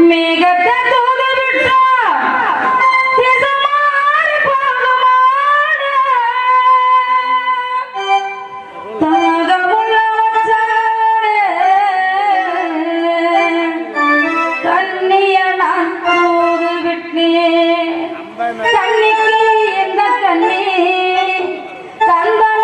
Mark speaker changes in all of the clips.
Speaker 1: மேகத்தை தூது விட்டா திசமாறி போகுமான தாகமுள்ள வச்சானே கண்ணிய நான் தூது விட்டேன் கண்ணிக்கு எந்த கண்ணி தந்தன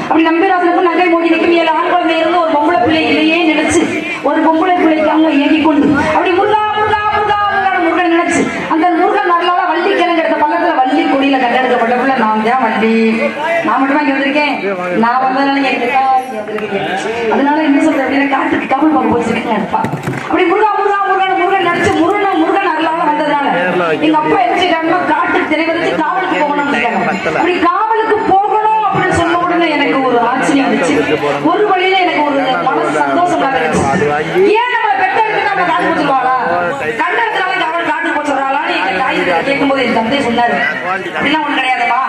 Speaker 1: அப்படி நம்பிராசனுக்கும் நகை மோகினிக்கும் 7 ஆண் குழந்தை இருந்து ஒரு பொம்பளை பிள்ளை இல்லையே நினைச்சு ஒரு பொம்பளை பிள்ளைக்காக ஏங்கிக் கொண்டு அப்படி முருகா முருகா முருகா முருகன் நினைச்சு அந்த முருகன் நல்லால வள்ளி கிழங்கு எடுத்த பள்ளத்துல வள்ளி கொடியில கண்டெடுக்கப்பட்ட பிள்ளை நான் தான் வள்ளி. நான் மட்டுமா இங்க வந்திருக்கேன், நான் வந்ததுனால அதனால என்ன சொல்றேன் அப்படின்னா காட்டுக்கு கமல் பார்க்க போச்சிருக்கேன் எடுப்பா. அப்படி முருகா முருகா முருகன் முருகன் நினைச்சு முருகன் நல்லால வந்ததுனால எங்க அப்பா என்ன செய்யறாங்கன்னா காட்டுக்கு தெரிவிச்சு காவலுக்கு போகணும்னு இருக்காங்க. அப்படி காவலுக்கு போகணும் அப்படின்னு சொன்ன உடனே எனக்கு ஒரு ஆச்சரியம் இருந்துச்சு. ஒரு வழியில எனக்கு ஒரு மனசு சந்தோஷமா இருந்துச்சு. ஏன் நம்ம பெற்றெடுத்து நம்ம காட்டு சொல்லுவாளா, கண்டெடுத்தாலே காவல் காட்டு போய் சொல்றாளான்னு எங்க தாய் கேட்கும்போது என் தந்தை சொன்னாரு. அப்படிலாம் ஒண்ணு கிடையாதுமா,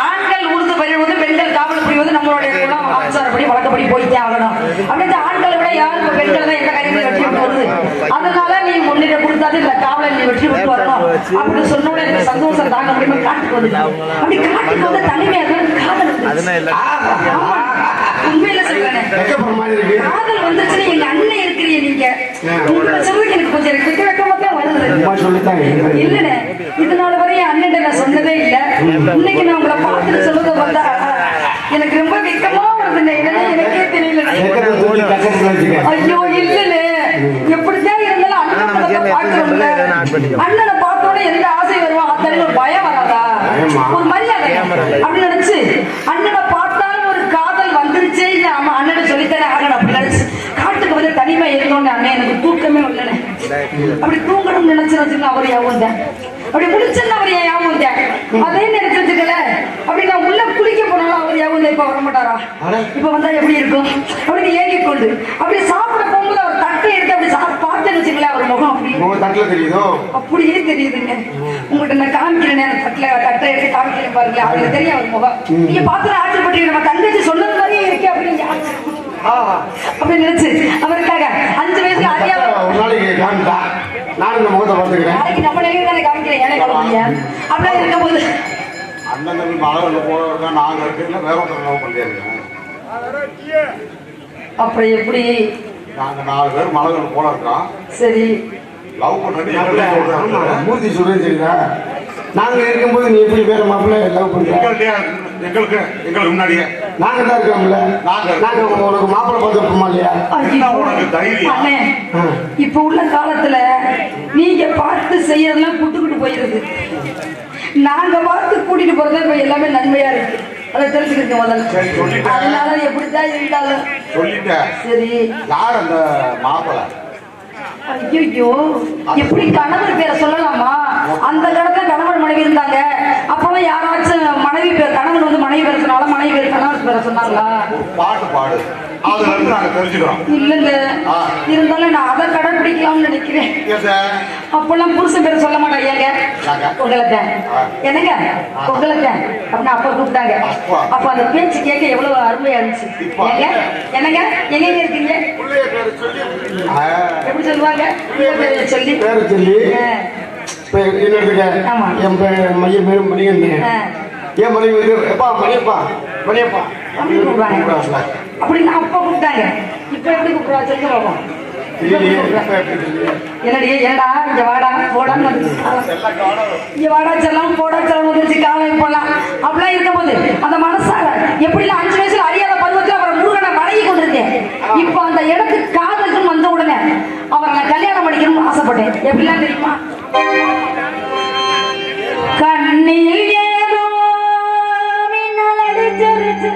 Speaker 1: ஆண்கள் உழுது பயிர்வது பெண்கள் காவல் வந்து நம்மளுடைய குலம் ஆச்சாரப்படி வழக்கப்படி போயிட்டே ஆகணும். அப்படி ஆண்களை விட யாருக்கு பெண்கள் தான் எந்த காரியங்களும் வெற்றி விட்டு வருது. அதனால நீ முன்னிலை கொடுத்தாது இந்த காவலை நீ வெற்றி விட்டு வரணும் அப்படின்னு சொன்னோட எனக்கு சந்தோஷம் தாங்க முடியுமா. காட்டுக்கு வந்து அப்படி காட்டுக்கு வந்து தனிமையாக காதல் உண்மையில சொல்றேன். காதல் வந்துச்சுன்னு எங்க அண்ணன் இருக்கிறீங்க நீங்க உங்களை சொல்றதுக்கு எனக்கு கொஞ்சம் எனக்கு வெக்கமா தான் வருது. இல்லண்ணே இதனால வரையும் அண்ணன் நான் சொன்னதே இல்லை. இன்னைக்கு நான் உங்களை பார்த்துட்டு சொல்றத வந்தா எனக்கு ரொம்ப வெக்கமா வருதுண்ணே. எனக்கே தெரியல. ஐயோ இல்லண்ணே எப்படிதான் இருந்தாலும் அண்ணனை பார்க்கிறோம்ல, அண்ணனை பார்த்தோட எந்த ஆசை வருவோம் அத்தனை ஒரு பயம் வராதா, ஒரு மரியாதை அப்படின்னு நினைச்சு அண்ணனை பார்த்தாலும் ஒரு காதல் வந்துருச்சே அண்ணனை சொல்லித்தானே ஆகணும் அப்படி நினைச்சு காட்டுக்கு வந்து தனிமை இருந்தோன்னு அண்ணன் எனக்கு தூக்கமே இல்லைண்ணே. அப்படி தூங்கணும்னு நினைச்சு அவர் யாவும் அப்படி முடிச்சுன்னு அவர் யாவும் அதே நினைச்சு வச்சுக்கல. அப்படி நான் உள்ள குளிக்க போனாலும் அவர் யாவும் இப்ப வர மாட்டாரா, இப்ப வந்தா எப்படி இருக்கும் அப்படின்னு ஏங்கி கொண்டு அப்படி சாப்பிட போகும்போது அவர் தட்டை எடுத்து அப்படி பார்த்தேன்னு வச்சுக்கல அவர் முகம் அப்படியே தெரியுதுங்க. உங்கள்கிட்ட நான் காமிக்கிறேன் தட்டை எடுத்து காமிக்கிறேன் பாருங்க, அவருக்கு தெரியும் அவர் முகம். நீங்க பார்த்து ஆச்சரியப்பட்டு நம்ம தங்கச்சி சொன்னது மாதிரியே இருக்கே அப்படின்னு அப்படி நினைச்சு அவருக்காக 5 வயசுல அறியாம நாளைக்கு நம்ம நிலையில தானே காமிக்கிறேன். ஏன்னா காமிக்கலையா அப்படியே இருக்கும் போது அப்புறம் எப்படி
Speaker 2: நாங்க 4 பேர் மலர்கள் போல இருக்கோம்.
Speaker 1: சரி
Speaker 2: லவ் பண்ணி
Speaker 3: மூர்த்தி சொல்றேன் சரிதா. நாங்க இருக்கும்போது நீ எப்படி வேற மாப்பிள்ள லவ் பண்றீங்க?
Speaker 2: எங்களுக்கு முன்னாடியே
Speaker 3: நாங்க தான் இருக்கோம்ல. நாங்க உனக்கு மாப்பிள்ள பார்த்துருப்போமா இல்லையா?
Speaker 1: இப்ப உள்ள காலத்துல நீங்க பார்த்து செய்யறதெல்லாம் புட்டுக்கிட்டு போயிருது. நாங்க பார்த்து கூட்டிட்டு போறதா இப்ப எல்லாமே நன்மையா இருக்கு. அதை தெரிஞ்சுக்கிட்டு முதல்ல. அதனால எப்படித்தான் இருந்தாலும்
Speaker 2: சொல்லிட்டேன்.
Speaker 1: சரி
Speaker 2: யார் அந்த மாப்பிள்ள?
Speaker 1: ஐயோ எப்படி கணவர் பேரை சொல்லலாமா? அந்த காலத்துல கணவன் மனைவி இருந்தாங்க. அப்பெல்லாம் யாராச்சும் மனைவி பேர் கணவன் வந்து மனைவி பேர் சொன்னாலும் மனைவி பேர் கணவர் பேரை சொன்னாங்களா?
Speaker 2: பாட்டு பாடு அதுல இருந்து நாங்க தெரிஞ்சுக்கிறோம்.
Speaker 1: இல்லங்க இருந்தாலும் நான் அதை கடைபிடிக்கலாம்னு நினைக்கிறேன். அப்பெல்லாம் புருஷன் பேர் சொல்ல மாட்டேன். ஏங்க உங்களத்தை என்னங்க உங்களத்தை அப்படின்னு அப்பா கூப்பிட்டாங்க. அப்ப அந்த பேச்சு கேட்க எவ்வளவு அருமையா இருந்துச்சு. ஏங்க என்னங்க எங்க இருக்கீங்க எப்படி சொல்லுவாங்க சொல்லி
Speaker 3: பேரை சொல்லி என் மையம் பேரும் மணிகண்டன். ஏன் மனைவி வந்து எப்பா மணியப்பா மணியப்பா
Speaker 1: அப்படின்னு அப்பா கூப்பிட்டாங்க. இப்ப எப்படி கூப்பிடுவா சொல்லுங்க பாப்போம். என்னடி ஏடா இங்க வாடா போடான்னு இங்க வாடா செல்லாம் போடா செல்லாம் வந்துருச்சு காலை போடலாம் அப்படிலாம் இருக்கும் போது அந்த மனசால எப்படிலாம் 5 வயசுல அறியாத பருவத்தில் அவரை முருகனை வணங்கி கொண்டிருந்தேன். இப்ப அந்த இடத்துக்கு காதலுக்கு வந்த உடனே அவரை நான் கல்யாணம் பண்ணிக்கணும்னு ஆசைப்பட்டேன். எப்படிலாம் தெரியுமா? கண்ணில் ஏதோ மின்னல் அடிச்சிருச்சு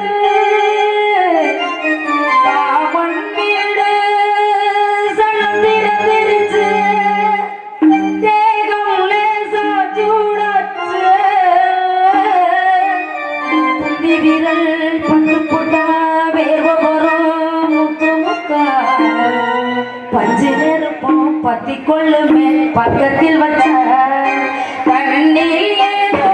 Speaker 1: பத்தி கொள்ளுமே பக்கத்தில் வச்ச கண்ணில் ஏதோ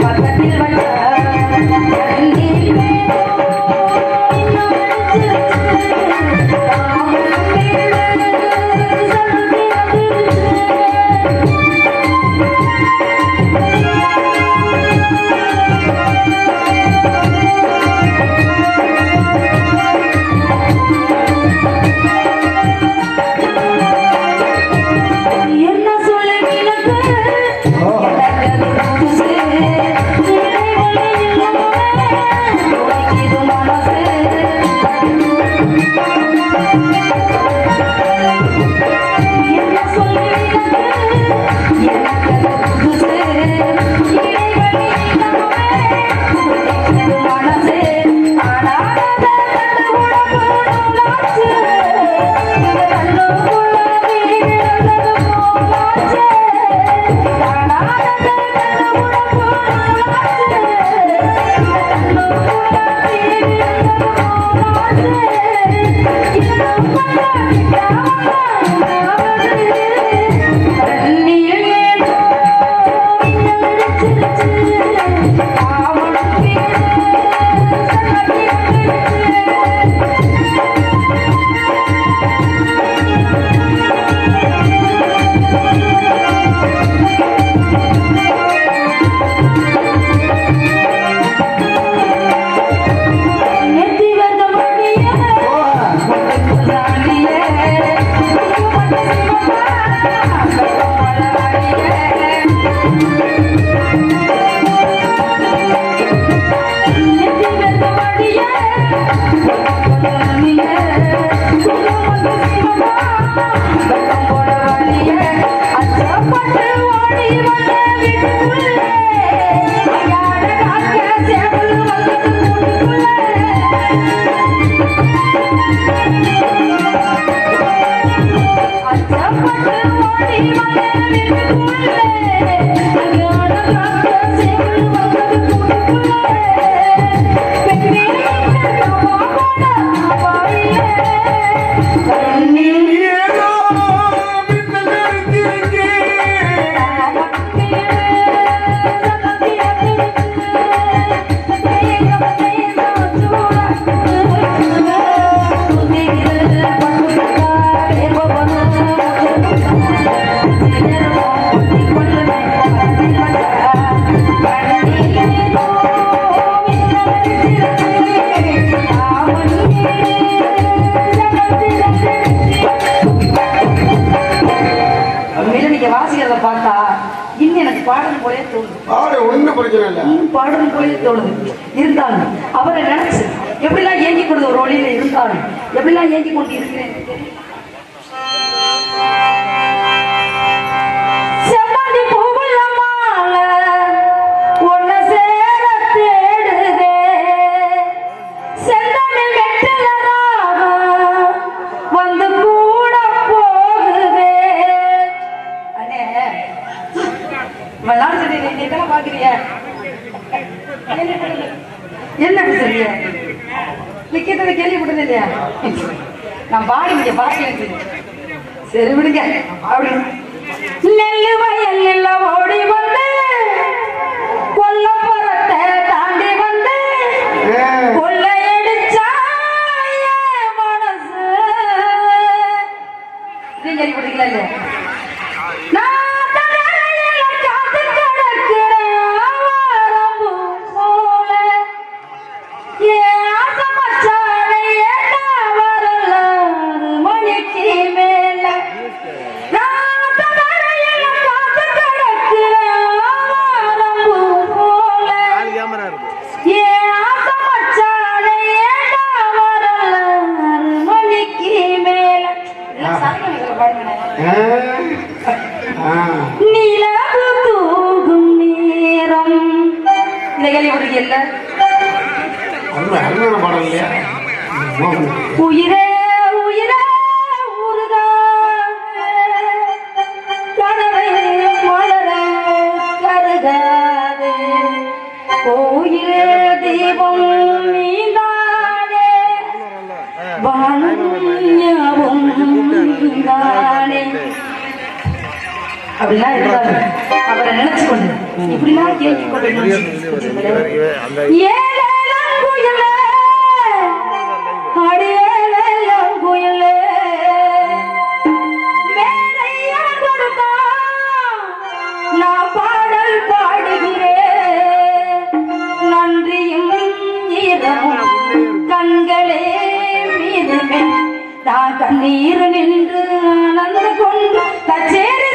Speaker 1: பக்கத்தில் வச்ச
Speaker 3: ஒன்றும் பிரச்சனை இல்லை.
Speaker 1: பாடல் போய் தோணுது. இருந்தாலும் அவரை நினைச்சு எப்படிலாம் ஏங்கி கொண்டு ஒரு வழியில இருந்தாலும் எப்படிலாம் ஏங்கி கொண்டு இருக்கிறேன். செம்மணி பூவுள்ள மாலை உன்னை சேர தேடுதே, செந்தமிழ் வெற்றில ராகம் வந்து கூட போகுதே. அண்ணே விளாடு சரி, நீ இதெல்லாம் பாக்குறிய என்ன சொல்றிய? நிக்கிறத கேள்விப்பட்டது இல்லையா? நான் பாடி நீங்க பாக்கல. சரி விடுங்க. அப்படி நெல்லு வயல் ஓடி வந்து கொல்லப்புறத்தை தாண்டி வந்து கொள்ளையடிச்சா மனசு. இது கேள்விப்பட்டீங்களா இல்லையா? நிலவு தூகும் நேரம். இந்த கேள்விப்பட்டிருக்கீல்ல?
Speaker 3: அருமையான பாடல் இல்லையா?
Speaker 1: உயிரே உயிரே உருகாதே, கனவை மலர கருகாதே, கோயிலே தீபம் நீதானே, வானும் நீதானே. அப்படிலாம் இருந்தாரு. அவரை நினைச்சு கொண்டு இப்படிலாம் கேள்வி கொண்டு நான் பாடல் பாடுகிறேன். நன்றியும் இரவும் கண்களே மீது நான் கண்ணீர் நின்று ஆனந்த கொண்டு கச்சேரி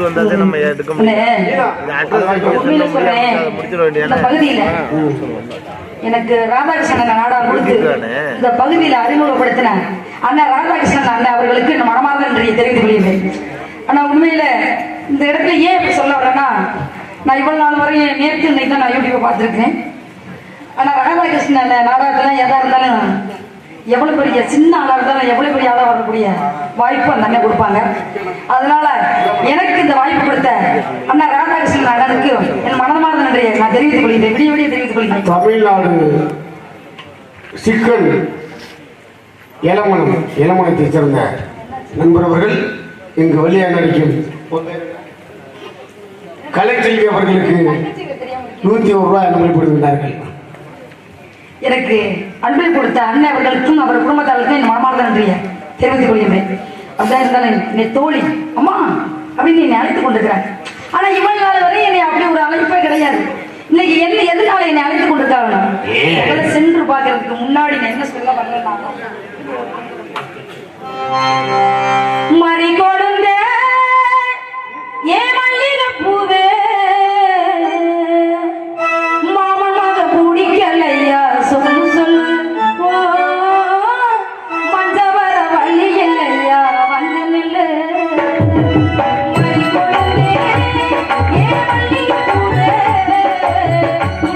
Speaker 4: ஊர் வந்தாலே நம்ம எடுக்க
Speaker 1: உண்மையில சொல்றேன், இந்த பகுதியில எனக்கு ராதாகிருஷ்ணன் நாடா கொடுத்து இந்த பகுதியில அறிமுகப்படுத்தின அண்ணா ராதாகிருஷ்ணன் அண்ணன் அவர்களுக்கு இந்த மனமார்ந்த நன்றியை தெரிவித்துக் கொள்கிறேன். ஆனா உண்மையில இந்த இடத்துல ஏன் இப்படி சொல்ல வரேன்னா, நான் இவ்வளவு நாள் வரையும் நேற்று இன்னைக்கு தான் நான் யூடியூப் பார்த்துருக்கேன். ஆனா ராதாகிருஷ்ணன் நாடகத்துல எதா இருந்தாலும் எவ்வளவு பெரிய சின்ன ஆளா இருந்தாலும் எவ்வளவு பெரிய ஆளா வரக்கூடிய வாய்ப்பு அந்த அண்ணன் கொடுப்பாங்க. அதனால எனக்கு இந்த வாய்ப்பு கொடுத்த அண்ணா ராதாகிருஷ்ணன் அண்ணனுக்கு என் மனமார்ந்த நன்றியை நான் தெரிவித்துக் கொள்கிறேன். விடிய விடிய தெரிவித்துக் கொள்கிறேன்.
Speaker 3: தமிழ்நாடு சிக்கல் இளமணத்தைச் சேர்ந்த நண்பர் அவர்கள் இங்கு வெளியாக நடிக்கும் கலைச்செல்வி அவர்களுக்கு 101 ரூபாய் அனுமதிப்படுகிறார்கள்.
Speaker 1: எனக்கு அன்பை கொடுத்த அண்ணன் அவர்களுக்கும் அவர் குடும்பத்தாருக்கும் என் மனமார்ந்த நன்றியை தெரிவித்துக் கொள்கிறேன். அப்படிதான் இருந்தாலும் என்னை தோழி அம்மா அப்படின்னு என்னை அழைத்துக் கொண்டிருக்கிறார். ஆனா இவ்வளவு நாள் வரை என்னை அப்படி ஒரு அழைப்பே கிடையாது. இன்னைக்கு என்ன எதனால என்னை அழைத்துக் கொண்டிருக்காங்க சென்று பார்க்கறதுக்கு முன்னாடி நான் என்ன சொல்ல வரலன்னா, மறி கொடுந்த ஏன் மல்லிகை பூவே மாமன் மக பிடிக்கலையா சொல்லு சொல்லு, ஓ பஞ்சவர வள்ளி இல்லையா வந்து நில்லு, மறி கொடுந்தே ஏன் மல்லிகை பூவே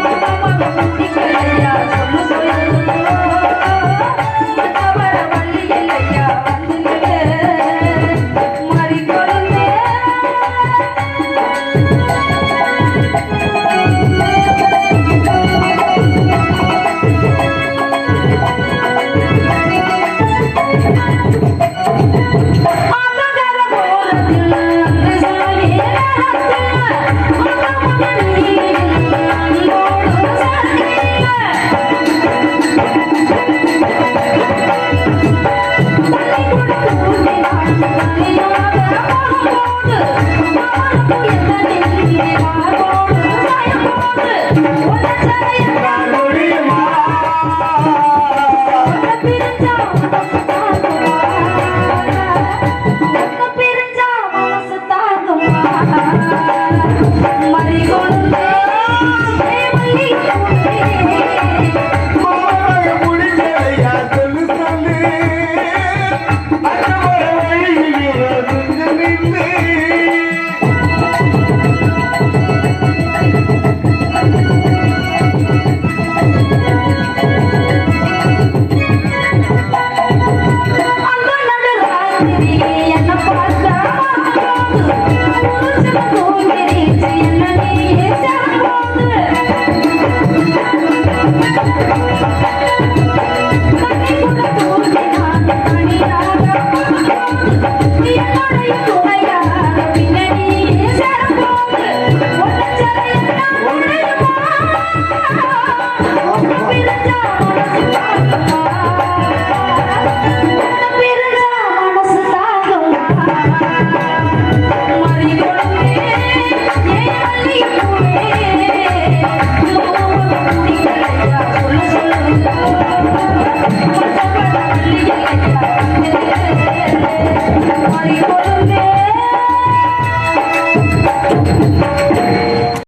Speaker 1: மாமன் மக பிடிக்கலையா சொல்லு சொல்லு, பஞ்சவர வள்ளி இல்லையா வந்து நில்லு, மறி கொடுந்தே Oh